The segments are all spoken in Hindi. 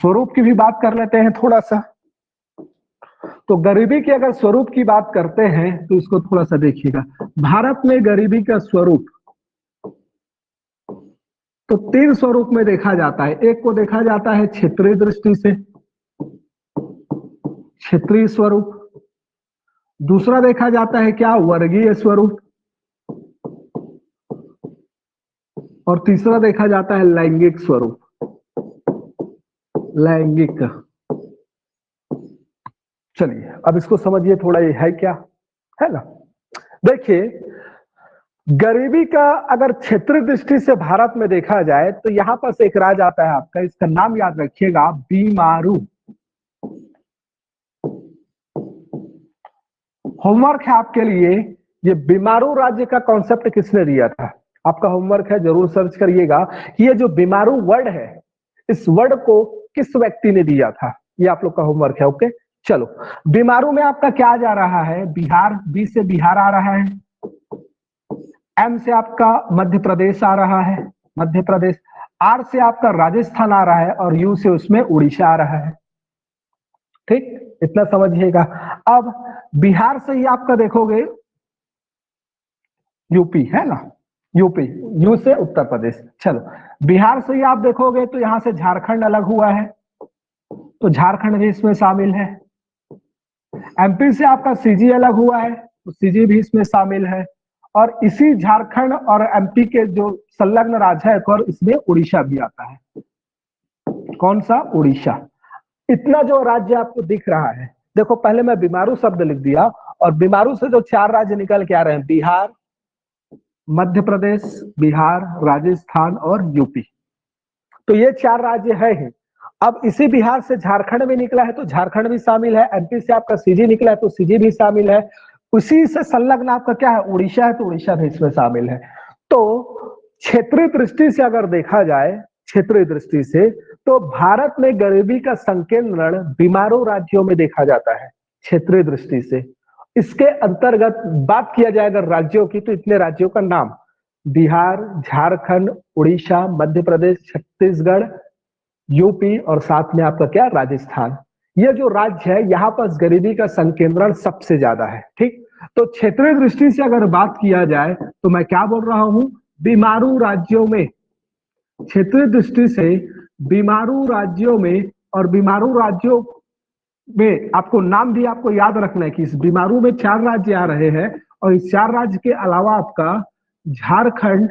स्वरूप की भी बात कर लेते हैं थोड़ा सा। तो गरीबी की अगर स्वरूप की बात करते हैं तो इसको थोड़ा सा देखिएगा। भारत में गरीबी का स्वरूप तो 3 स्वरूप में देखा जाता है। एक को देखा जाता है क्षेत्रीय दृष्टि से, क्षेत्रीय स्वरूप। दूसरा देखा जाता है क्या, वर्गीय स्वरूप। और तीसरा देखा जाता है लैंगिक स्वरूप, लैंगिक। चलिए अब इसको समझिए थोड़ा, ये है क्या, है ना। देखिए गरीबी का अगर क्षेत्रीय दृष्टि से भारत में देखा जाए तो यहां पर एक राज्य आता है आपका, इसका नाम याद रखिएगा, बीमारू। होमवर्क है आपके लिए, ये बीमारू राज्य का कॉन्सेप्ट किसने दिया था। आपका होमवर्क है, जरूर सर्च करिएगा कि ये जो बीमारू वर्ड है, इस वर्ड को किस व्यक्ति ने दिया था। ये आप लोग का होमवर्क है। ओके चलो, बीमारू में आपका क्या जा रहा है, बिहार। बी से बिहार आ रहा है, एम से आपका मध्य प्रदेश आ रहा है, मध्य प्रदेश। आर से आपका राजस्थान आ रहा है और यू से उसमें उड़ीसा आ रहा है। ठीक, इतना समझिएगा। अब बिहार से ही आपका देखोगे यूपी, है ना, यूपी। यू से उत्तर प्रदेश। चलो बिहार से ही आप देखोगे तो यहां से झारखंड अलग हुआ है, तो झारखंड भी इसमें शामिल है। एमपी से आपका सीजी अलग हुआ है, तो सीजी भी इसमें शामिल है। और इसी झारखंड और एमपी के जो संलग्न राज्य है और इसमें उड़ीसा भी आता है। कौन सा, उड़ीसा। इतना जो राज्य आपको दिख रहा है, देखो पहले मैं बीमारू शब्द लिख दिया और बीमारू से जो 4 राज्य निकल के आ रहे हैं, बिहार, मध्य प्रदेश, बिहार, राजस्थान और यूपी। तो ये 4 राज्य है ही। अब इसी बिहार से झारखंड भी निकला है तो झारखंड भी शामिल है। एमपी से आपका सीजी निकला है तो सीजी भी शामिल है। उसी से संलग्न आपका क्या है, उड़ीसा है, तो उड़ीसा भी इसमें शामिल है। तो क्षेत्रीय दृष्टि से अगर देखा जाए, क्षेत्रीय दृष्टि से, तो भारत में गरीबी का संकेंद्रण बीमारू राज्यों में देखा जाता है क्षेत्रीय दृष्टि से। इसके अंतर्गत बात किया जाए अगर राज्यों की, तो इतने राज्यों का नाम, बिहार, झारखंड, उड़ीसा, मध्य प्रदेश, छत्तीसगढ़, यूपी और साथ में आपका क्या, राजस्थान। ये जो राज्य है यहाँ पर गरीबी का संकेंद्रण सबसे ज्यादा है। ठीक, तो क्षेत्रीय दृष्टि से अगर बात किया जाए तो मैं क्या बोल रहा हूं, बीमारू राज्यों में, क्षेत्रीय दृष्टि से बीमारू राज्यों में। और बीमारू राज्यों में आपको नाम भी आपको याद रखना है कि इस बीमारू में 4 राज्य आ रहे हैं और इस 4 राज्य के अलावा आपका झारखंड,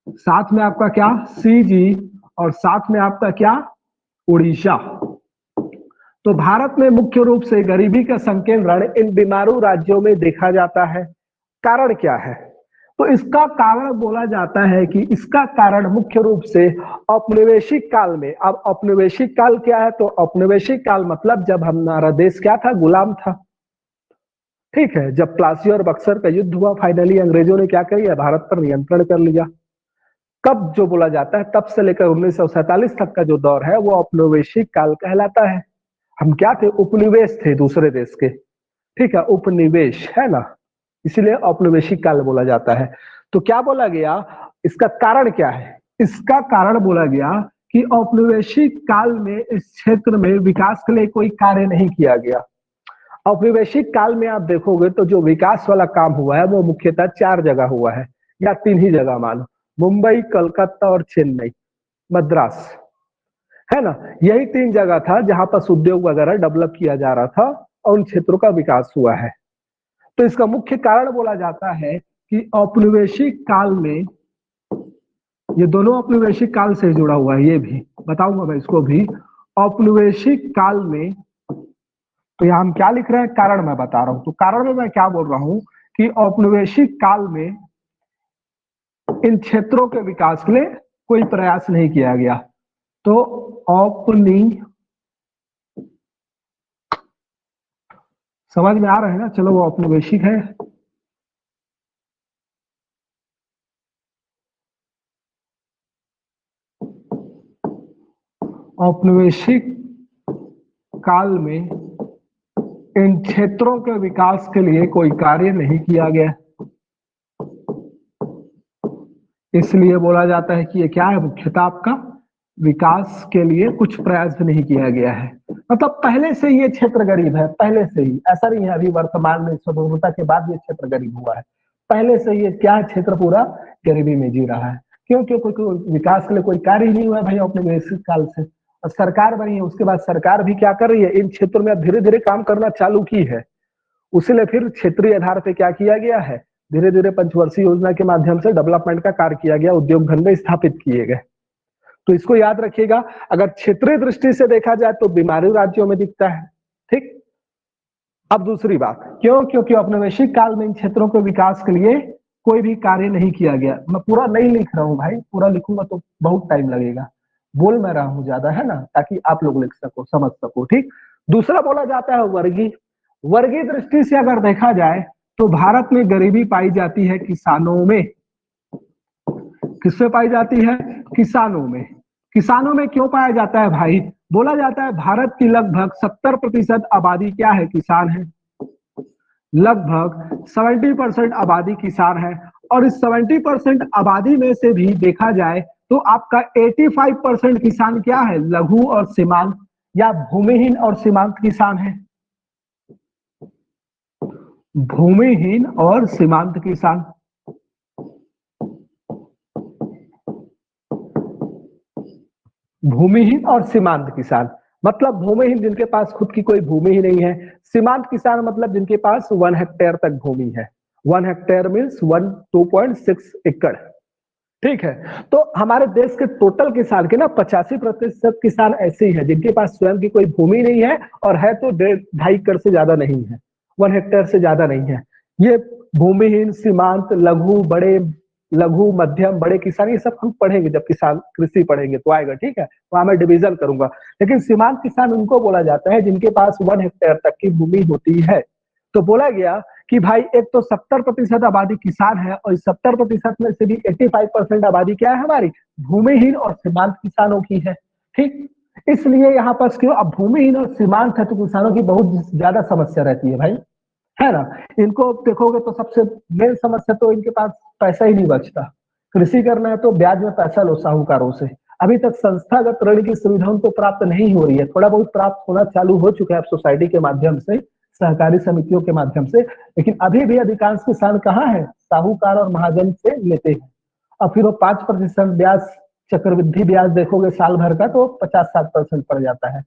साथ में आपका क्या, सीजी, और साथ में आपका क्या, उड़ीसा। तो भारत में मुख्य रूप से गरीबी का संकेंद्रण इन बीमारू राज्यों में देखा जाता है। कारण क्या है, तो इसका कारण बोला जाता है कि इसका कारण मुख्य रूप से औपनिवेशिक काल में। अब औपनिवेशिक काल क्या है, तो औपनिवेशिक काल मतलब जब हमारा देश क्या था, गुलाम था। ठीक है, जब प्लासी और बक्सर का युद्ध हुआ, फाइनली अंग्रेजों ने क्या किया, भारत पर नियंत्रण कर लिया। कब जो बोला जाता है, तब से लेकर 1947 तक का जो दौर है वो औपनिवेशिक काल कहलाता है। हम क्या थे, उपनिवेश थे दूसरे देश के। ठीक है, उपनिवेश है ना, इसलिए औपनिवेशिक काल बोला जाता है। तो क्या बोला गया, इसका कारण क्या है, इसका कारण बोला गया कि औपनिवेशिक काल में इस क्षेत्र में विकास के लिए कोई कार्य नहीं किया गया। औपनिवेशिक काल में आप देखोगे तो जो विकास वाला काम हुआ है वो मुख्यतः 4 जगह हुआ है, या 3 ही जगह मानो, मुंबई, कलकत्ता और चेन्नई, मद्रास, है ना। यही 3 जगह था जहां पर उद्योग वगैरह डेवलप किया जा रहा था और उन क्षेत्रों का विकास हुआ है। तो इसका मुख्य कारण बोला जाता है कि औपनिवेशिक काल में, ये दोनों औपनिवेशिक काल से जुड़ा हुआ है, ये भी बताऊंगा मैं इसको भी। औपनिवेशिक काल में, तो यहां हम क्या लिख रहे हैं, कारण मैं बता रहा हूं। तो कारण में मैं क्या बोल रहा हूं कि औपनिवेशिक काल में इन क्षेत्रों के विकास के लिए कोई प्रयास नहीं किया गया। तो समझ में आ रहा है ना, चलो वो औपनिवेशिक है। औपनिवेशिक काल में इन क्षेत्रों के विकास के लिए कोई कार्य नहीं किया गया, इसलिए बोला जाता है कि ये क्या है, मुख्यतः आपका विकास के लिए कुछ प्रयास भी नहीं किया गया है। मतलब पहले से ये क्षेत्र गरीब है, पहले से ही, ऐसा नहीं है अभी वर्तमान में स्वतंत्रता के बाद ये क्षेत्र गरीब हुआ है। पहले से ये क्या क्षेत्र पूरा गरीबी में जी रहा है। क्यों? क्योंकि कोई विकास के लिए कोई कार्य ही नहीं हुआ भाई औपनिवेशिक काल से। और सरकार बनी है, उसके बाद सरकार भी क्या कर रही है, इन क्षेत्रों में अब धीरे धीरे काम करना चालू की है। उसीलिए फिर क्षेत्रीय आधार पे क्या किया गया है, धीरे धीरे पंचवर्षीय योजना के माध्यम से डेवलपमेंट का कार्य किया गया, उद्योग धंधे स्थापित किए गए। तो इसको याद रखिएगा, अगर क्षेत्रीय दृष्टि से देखा जाए तो बीमारू राज्यों में दिखता है। ठीक। अब दूसरी बात, क्यों? क्योंकि औपनिवेशिक काल में इन क्षेत्रों के विकास के लिए कोई भी कार्य नहीं किया गया। मैं पूरा नहीं लिख रहा हूं भाई, पूरा लिखूंगा तो बहुत टाइम लगेगा, बोल मैं रहा हूं ज्यादा, है ना, ताकि आप लोग लिख सको, समझ सको। ठीक। दूसरा बोला जाता है वर्गीय। वर्गीय दृष्टि से अगर देखा जाए तो भारत में गरीबी पाई जाती है किसानों में। किसमें पाई जाती है? किसानों में। किसानों में क्यों पाया जाता है भाई? बोला जाता है भारत की लगभग 70% आबादी क्या है? किसान है। लगभग 70% आबादी किसान है। और इस 70% आबादी में से भी देखा जाए तो आपका 85% किसान क्या है? लघु और सीमांत या भूमिहीन और सीमांत किसान है। भूमिहीन और सीमांत किसान। भूमिहीन और सीमांत किसान मतलब भूमिहीन जिनके पास खुद की कोई भूमि ही नहीं है। सीमांत किसान मतलब जिनके पास 1 हेक्टेयर तक भूमि है। 1 हेक्टेयर मीन्स 2.6 एकड़। ठीक है। तो हमारे देश के टोटल किसान के ना 85% किसान ऐसे ही है जिनके पास स्वयं की कोई भूमि नहीं है, और है तो 1.5 एकड़ से ज्यादा नहीं है, 1 हेक्टेयर से ज्यादा नहीं है। ये भूमिहीन, सीमांत, लघु, बड़े, लघु, मध्यम, बड़े किसान, ये सब हम पढ़ेंगे जब किसान कृषि पढ़ेंगे तो आएगा। ठीक है, वहां मैं डिवीजन करूंगा। लेकिन सीमांत किसान उनको बोला जाता है जिनके पास 1 हेक्टेयर तक की भूमि होती है। तो बोला गया कि भाई एक तो 70% आबादी किसान है, और इस 70% में से भी 85% आबादी क्या है हमारी? भूमिहीन और सीमांत किसानों की है। ठीक। इसलिए यहाँ पर क्यों, अब भूमिहीन और सीमांत है तो किसानों की बहुत ज्यादा समस्या रहती है भाई, है ना। इनको देखोगे तो सबसे मेन समस्या तो इनके पास पैसा ही नहीं बचता। कृषि करना है तो ब्याज में पैसा लो साहूकारों से। अभी तक संस्थागत ऋण की सुविधा उनको प्राप्त नहीं हो रही है, थोड़ा बहुत प्राप्त होना चालू हो चुका है सोसाइटी के माध्यम से, सहकारी समितियों के माध्यम से, लेकिन अभी भी अधिकांश किसान कहाँ है? साहूकार और महाजन से लेते हैं। और फिर वो 5% ब्याज, चक्रवृद्धि ब्याज देखोगे साल भर का तो 50-60% पड़ जाता है,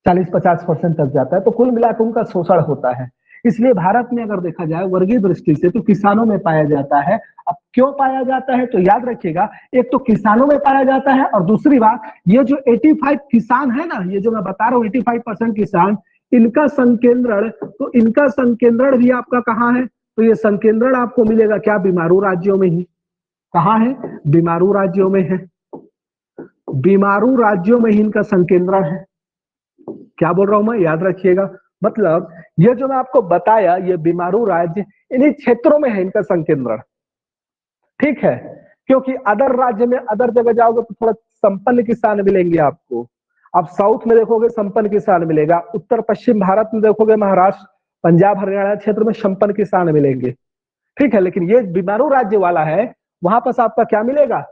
40-50% तक जाता है। तो कुल मिलाकर उनका शोषण होता है। इसलिए भारत में अगर देखा जाए वर्गीय दृष्टि से तो किसानों में पाया जाता है। अब क्यों पाया जाता है तो याद रखिएगा, एक तो किसानों में पाया जाता है, और दूसरी बात ये जो 85 किसान है ना, ये जो मैं बता रहा हूँ 85% किसान, इनका संकेंद्रण, तो इनका संकेंद्रण भी आपका कहाँ है? तो ये संकेंद्रण आपको मिलेगा क्या? बीमारू राज्यों में ही। कहाँ है? बीमारू राज्यों में है। बीमारू राज्यों में ही इनका संकेंद्रण है। क्या बोल रहा हूं मैं, याद रखिएगा। मतलब ये जो मैं आपको बताया, ये बीमारू राज्य इन्हीं क्षेत्रों में है इनका संकेंद्रण। ठीक है। क्योंकि अदर राज्य में, अदर जगह जाओगे तो थोड़ा संपन्न किसान मिलेंगे आपको। आप साउथ में देखोगे संपन्न किसान मिलेगा, उत्तर पश्चिम भारत में देखोगे महाराष्ट्र, पंजाब, हरियाणा क्षेत्र में संपन्न किसान मिलेंगे। ठीक है। लेकिन ये बीमारू राज्य वाला है, वहां पर आपका क्या मिलेगा?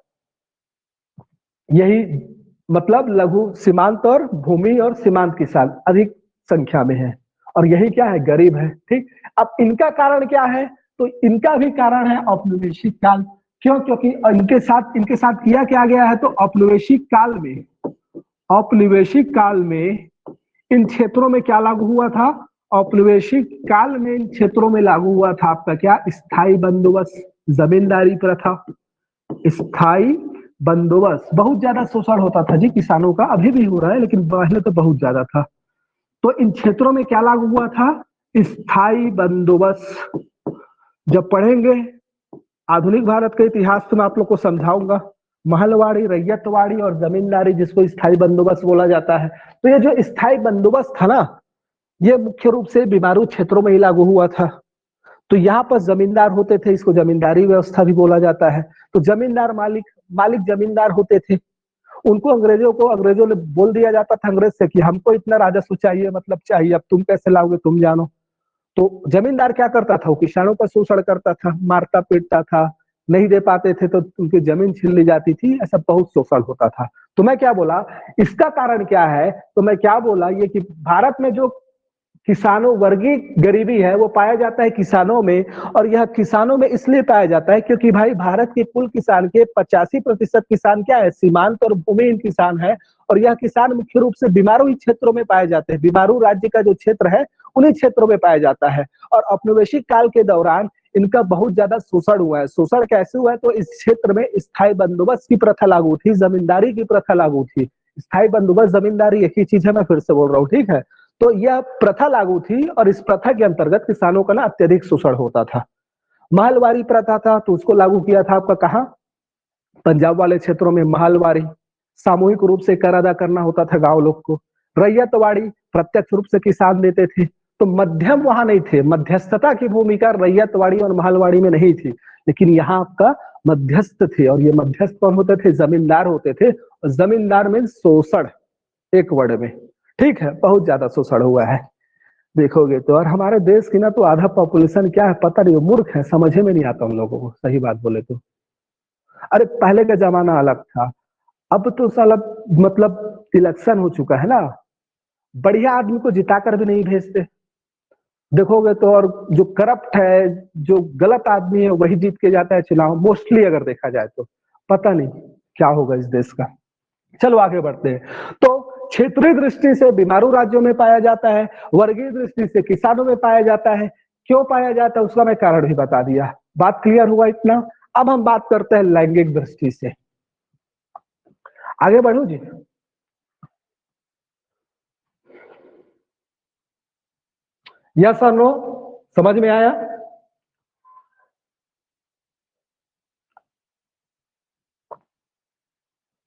यही मतलब लघु, सीमांत और भूमि और सीमांत किसान अधिक संख्या में है, और यही क्या है? गरीब है। ठीक। अब इनका कारण क्या है? तो इनका भी कारण है औपनिवेशिक काल। क्यों? क्योंकि इनके साथ किया क्या गया है? तो औपनिवेशिक काल में, औपनिवेशिक काल में इन क्षेत्रों में क्या लागू हुआ था? औपनिवेशिक काल में इन क्षेत्रों में लागू हुआ था आपका क्या? स्थायी बंदोबस्त, जमींदारी प्रथा, स्थायी बंदोबस्त। बहुत ज्यादा शोषण होता था जी किसानों का, अभी भी हो रहा है लेकिन पहले तो बहुत ज्यादा था। तो इन क्षेत्रों में क्या लागू हुआ था? स्थायी बंदोबस्त। जब पढ़ेंगे आधुनिक भारत के इतिहास तो मैं आप लोग को समझाऊंगा, महलवाड़ी, रैयतवाड़ी और जमींदारी, जिसको स्थायी बंदोबस्त बोला जाता है। तो ये जो स्थायी बंदोबस्त था ना, ये मुख्य रूप से बीमारू क्षेत्रों में ही लागू हुआ था। तो यहाँ पर जमींदार होते थे, इसको जमींदारी व्यवस्था भी बोला जाता है। तो जमींदार मालिक जमींदार होते थे। उनको अंग्रेजों ने बोल दिया जाता था अंग्रेज से कि हमको इतना राजस्व चाहिए, मतलब चाहिए, अब तुम कैसे लाओगे तुम जानो। तो जमींदार क्या करता था? वो किसानों का शोषण करता था, मारता पीटता था, नहीं दे पाते थे तो उनकी जमीन छीन ली जाती थी, ऐसा बहुत शोषण होता था। तो मैं क्या बोला, इसका कारण क्या है, तो मैं क्या बोला ये कि भारत में जो किसानों वर्गीय गरीबी है वो पाया जाता है किसानों में, और यह किसानों में इसलिए पाया जाता है क्योंकि भाई भारत के कुल किसान के 85% किसान क्या है, सीमांत और भूमिहीन किसान है, और यह किसान मुख्य रूप से बीमारू क्षेत्रों में पाए जाते हैं। बीमारू राज्य का जो क्षेत्र है उन्हीं क्षेत्रों में पाया जाता है, और औपनिवेशिक काल के दौरान इनका बहुत ज्यादा शोषण हुआ है। शोषण कैसे हुआ है, तो इस क्षेत्र में स्थायी बंदोबस्त की प्रथा लागू थी, जमींदारी की प्रथा लागू थी। स्थायी बंदोबस्त, जमींदारी एक ही चीज है, मैं फिर से बोल रहा हूँ, ठीक है। तो यह प्रथा लागू थी, और इस प्रथा के अंतर्गत किसानों का ना अत्यधिक शोषण होता था। महलवारी प्रथा था, तो उसको लागू किया था आपका कहाँ, पंजाब वाले क्षेत्रों में महलवारी। सामूहिक रूप से कर अदा करना होता था गांव लोग को। रैयतवाड़ी, प्रत्यक्ष रूप से किसान देते थे। तो मध्यम वहां नहीं थे, मध्यस्थता की भूमिका रैयतवाड़ी और महलवाड़ी में नहीं थी, लेकिन यहाँ आपका मध्यस्थ थे, और ये मध्यस्थ कौन होते थे, जमींदार होते थे। और जमींदार में शोषण, एक वर्ड में, ठीक है, बहुत ज्यादा शोषण हुआ है देखोगे तो। और हमारे देश की ना तो आधा पॉपुलेशन क्या है पता नहीं, मूर्ख है, समझ में नहीं आता उन लोगों को, सही बात बोले तो। अरे पहले का जमाना अलग था, अब तो साला मतलब इलेक्शन हो चुका है ना, बढ़िया आदमी को जिताकर भी नहीं भेजते देखोगे तो। और जो करप्ट है, जो गलत आदमी है, वही जीत के जाता है चुनाव, मोस्टली अगर देखा जाए तो। पता नहीं क्या होगा इस देश का। चलो आगे बढ़ते हैं। तो क्षेत्रीय दृष्टि से बीमारू राज्यों में पाया जाता है, वर्गीय दृष्टि से किसानों में पाया जाता है। क्यों पाया जाता है उसका मैं कारण भी बता दिया, बात क्लियर हुआ इतना। अब हम बात करते हैं लैंगिक दृष्टि से, आगे बढ़ू जी। यस और नो, समझ में आया?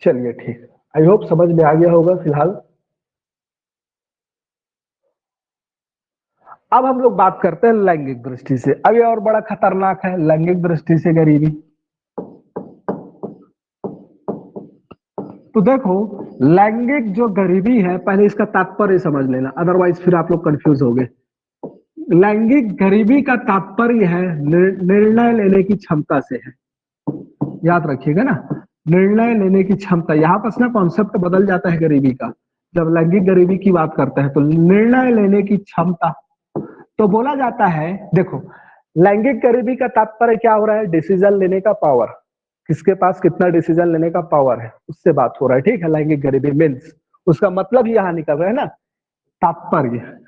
चलिए ठीक, आई होप समझ में आ गया होगा फिलहाल। अब हम लोग बात करते हैं लैंगिक दृष्टि से। अब ये और बड़ा खतरनाक है, लैंगिक दृष्टि से गरीबी। तो देखो, लैंगिक जो गरीबी है, पहले इसका तात्पर्य समझ लेना, अदरवाइज फिर आप लोग कंफ्यूज हो गए। लैंगिक गरीबी का तात्पर्य है निर्णय लेने की क्षमता से है, याद रखिएगा ना, निर्णय लेने की क्षमता। यहाँ पर ना कॉन्सेप्ट बदल जाता है गरीबी का, जब लैंगिक गरीबी की बात करते हैं तो निर्णय लेने की क्षमता। तो बोला जाता है, देखो लैंगिक गरीबी का तात्पर्य क्या हो रहा है, डिसीजन लेने का पावर, किसके पास कितना डिसीजन लेने का पावर है, उससे बात हो रहा है, ठीक है। लैंगिक गरीबी मीन्स, उसका मतलब यहाँ निकल रहा है ना, तात्पर्य।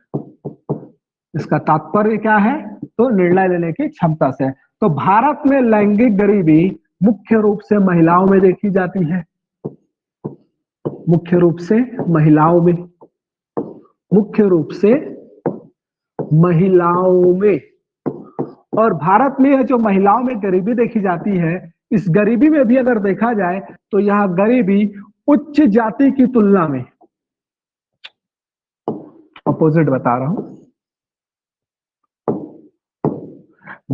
इसका तात्पर्य क्या है, तो निर्णय लेने की क्षमता से। तो भारत में लैंगिक गरीबी मुख्य रूप से महिलाओं में देखी जाती है, मुख्य रूप से महिलाओं में, मुख्य रूप से महिलाओं में। और भारत में जो महिलाओं में गरीबी देखी जाती है, इस गरीबी में भी अगर देखा जाए तो यह गरीबी उच्च जाति की तुलना में, अपोजिट बता रहा हूं,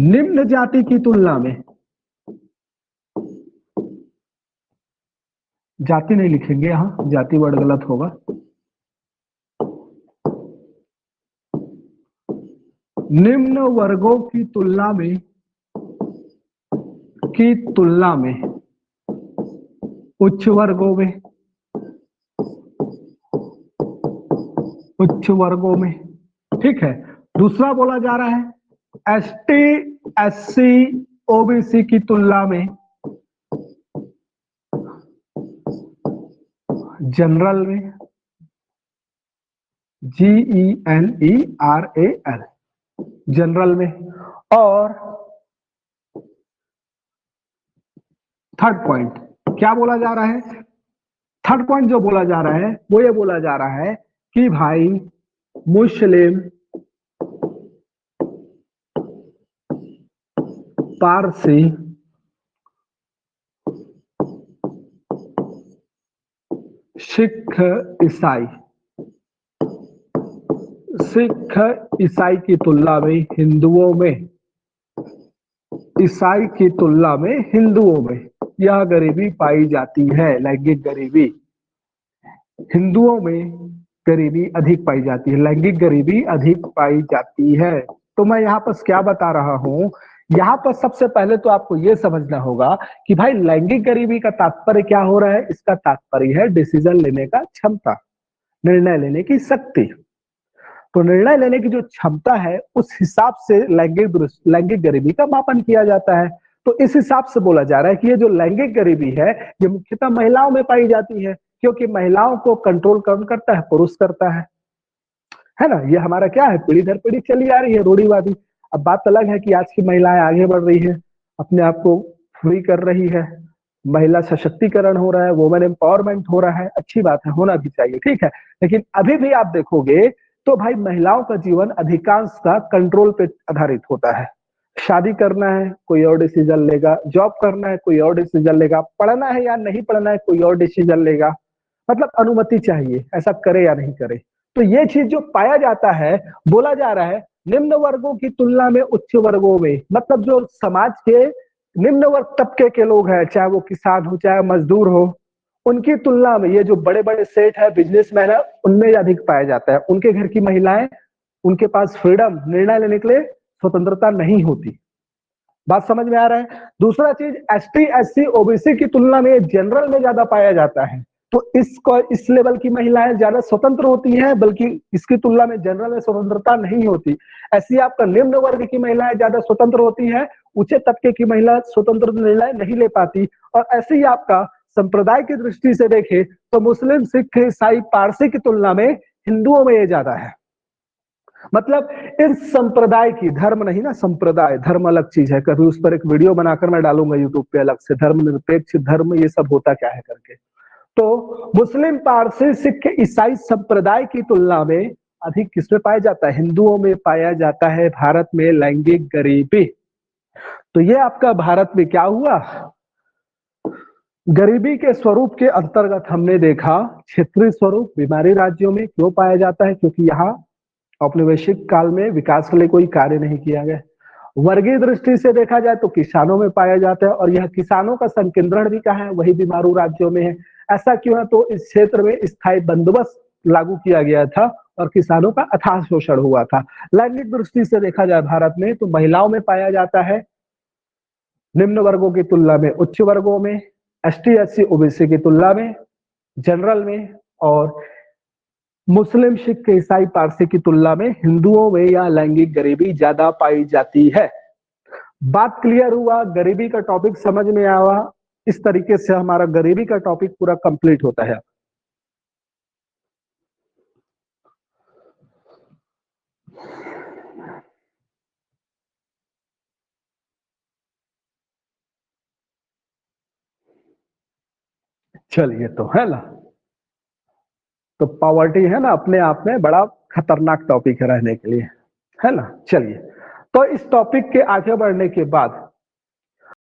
निम्न जाति की तुलना में, जाति नहीं लिखेंगे यहां, जाति वर्ड गलत होगा, निम्न वर्गों की तुलना में, उच्च वर्गों में, उच्च वर्गों में, ठीक है। दूसरा बोला जा रहा है एसटी, एससी, ओबीसी की तुलना में जनरल में, GENERAL, जनरल में। और थर्ड पॉइंट क्या बोला जा रहा है, थर्ड पॉइंट जो बोला जा रहा है वो ये बोला जा रहा है कि भाई मुस्लिम, पारसी, सिख, ईसाई, सिख ईसाई की तुलना में हिंदुओं में, ईसाई की तुलना में हिंदुओं में यह गरीबी पाई जाती है। लैंगिक गरीबी, हिंदुओं में गरीबी अधिक पाई जाती है, लैंगिक गरीबी अधिक पाई जाती है। तो मैं यहाँ पर क्या बता रहा हूं यहां पर सबसे पहले तो आपको यह समझना होगा कि भाई लैंगिक गरीबी का तात्पर्य क्या हो रहा है। इसका तात्पर्य है डिसीजन लेने का क्षमता, निर्णय लेने की शक्ति। तो निर्णय लेने की जो क्षमता है उस हिसाब से लैंगिक गरीबी का मापन किया जाता है। तो इस हिसाब से बोला जा रहा है कि ये जो लैंगिक गरीबी है ये मुख्यतः महिलाओं में पाई जाती है, क्योंकि महिलाओं को कंट्रोल कौन करता है, पुरुष करता है ना। ये हमारा क्या है, पीढ़ी दर पीढ़ी चली आ रही है रूढ़िवादी। अब बात अलग है कि आज की महिलाएं आगे बढ़ रही है, अपने आप को फ्री कर रही है, महिला सशक्तिकरण हो रहा है, वुमेन एम्पावरमेंट हो रहा है, अच्छी बात है, होना भी चाहिए, ठीक है। लेकिन अभी भी आप देखोगे तो भाई महिलाओं का जीवन अधिकांश का कंट्रोल पे आधारित होता है। शादी करना है कोई और डिसीजन लेगा, जॉब करना है कोई और डिसीजन लेगा, पढ़ना है या नहीं पढ़ना है कोई और डिसीजन लेगा, मतलब अनुमति चाहिए, ऐसा करे या नहीं करे। तो ये चीज जो पाया जाता है, बोला जा रहा है निम्न वर्गों की तुलना में उच्च वर्गों में, मतलब जो समाज के निम्न वर्ग तबके के लोग हैं, चाहे वो किसान हो चाहे मजदूर हो, उनकी तुलना में ये जो बड़े बड़े सेठ है, बिजनेसमैन है, उनमें अधिक पाया जाता है। उनके घर की महिलाएं, उनके पास फ्रीडम, निर्णय लेने के लिए स्वतंत्रता नहीं होती। बात समझ में आ रहा है। दूसरा चीज, एसटी एससी ओबीसी की तुलना में जनरल में ज्यादा पाया जाता है। तो इस लेवल की महिलाएं ज्यादा स्वतंत्र होती हैं, बल्कि इसकी तुलना में जनरल में स्वतंत्रता नहीं होती। ऐसी आपका निम्न वर्ग की महिलाएं ज्यादा स्वतंत्र होती है, ऊंचे तबके की महिला स्वतंत्र निर्णय नहीं ले पाती। और ऐसे ही आपका संप्रदाय की दृष्टि से देखें तो मुस्लिम, सिख, ईसाई, पारसी की तुलना में हिंदुओं में ये ज्यादा है। मतलब इस संप्रदाय की, धर्म नहीं ना, संप्रदाय, धर्म अलग चीज है, कभी उस पर एक वीडियो बनाकर मैं डालूंगा यूट्यूब पे अलग से, धर्मनिरपेक्ष धर्म ये सब होता क्या है करके। तो मुस्लिम, पारसी, सिख, ईसाई संप्रदाय की तुलना में अधिक किसमें पाया जाता है, हिंदुओं में पाया जाता है भारत में लैंगिक गरीबी। तो ये आपका भारत में क्या हुआ, गरीबी के स्वरूप के अंतर्गत हमने देखा क्षेत्रीय स्वरूप बीमारी राज्यों में क्यों पाया जाता है, क्योंकि यहाँ औपनिवेशिक काल में विकास के लिए कोई कार्य नहीं किया गया। वर्गीय दृष्टि से देखा जाए तो किसानों में पाया जाता है, और यह किसानों का संकेंद्रण भी कहाँ है, वही बीमारू राज्यों में है। ऐसा क्यों है, तो इस क्षेत्र में स्थायी बंदोबस्त लागू किया गया था और किसानों का अथाह शोषण हुआ था। लैंगिक दृष्टि से देखा जाए भारत में तो महिलाओं में पाया जाता है निम्न वर्गों की तुलना में उच्च वर्गों में, एसटी एससी ओबीसी की तुलना में जनरल में, और मुस्लिम, सिख, ईसाई, पारसी की तुलना में हिंदुओं में या लैंगिक गरीबी ज्यादा पाई जाती है। बात क्लियर हुआ, गरीबी का टॉपिक समझ में आया। इस तरीके से हमारा गरीबी का टॉपिक पूरा कंप्लीट होता है। चलिए, तो है ना, तो पॉवर्टी है ना अपने आप में बड़ा खतरनाक टॉपिक है रहने के लिए, है ना। चलिए, तो इस टॉपिक के आगे बढ़ने के बाद